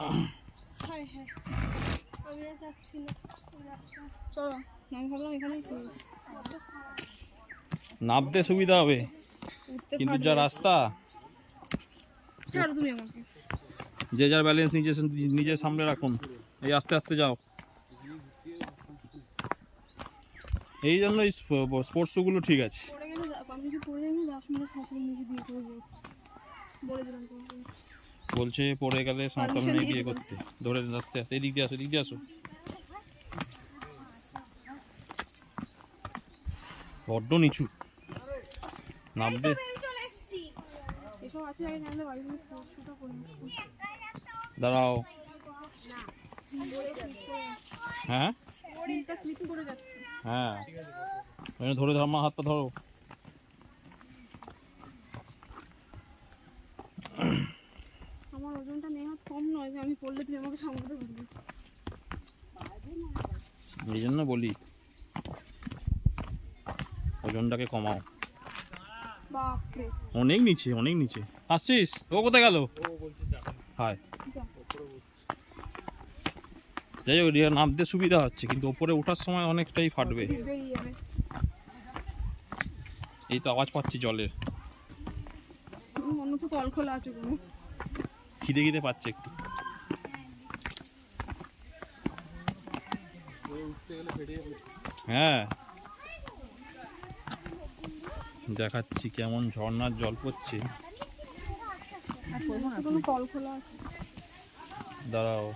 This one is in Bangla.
হ্যাঁ হ্যাঁ আমি যাচ্ছি না চলো আমি ভাবলাম এখানেই শেষ নামতে সুবিধা হবে কিন্তু যা রাস্তা ছাড়ো তুমি আমাকে যে যার ব্যালেন্স নিজে সামনে রাখুন এই আস্তে আস্তে যাও এই জন্যই স্পোর্টস শুগুলো ঠিক আছে পড়ে গেলে আমি যদি পড়ে যাই 10 মিনিট সাঁতার নিচে দিয়ে করবো বলে দিলাম বলছে পড়ে গেলে সাঁতার নিয়ে গিয়ে করতে ধরে আস্তে আস্তে এদিক দিয়ে আসো এদিক দিয়ে আসো বড্ড নিচু নামতে এসব আছে আগে জানলে বাড়ি থেকে স্পোর্টসটা করে আসতাম দাঁড়াও হ্যাঁ দিনটা স্লিপ করে যাচ্ছে হ্যাঁ ধরে ধর আমার হাতটা ধরো আমার ওজনটা নেহাত কম নয় যে আমি পড়লে তুমি আমাকে সামলাতে পারবে এই জন্য বলি ওজনটাকে কমাও বাপরে অনেক নিচে আসছিস ও কোথায় গেল হায় যাই হোক নামতে সুবিধা হচ্ছে কিন্তু ওপরে ওঠার সময় অনেকটাই ফাটবে এই তো আওয়াজ পাচ্ছি জলের মনে হচ্ছে কল খোলা আছে কোনো খিদে পাচ্ছে একটু হ্যাঁ দেখাচ্ছি কেমন ঝর্ণার জল পড়ছে কোনো কল খোলা আছে দাঁড়াও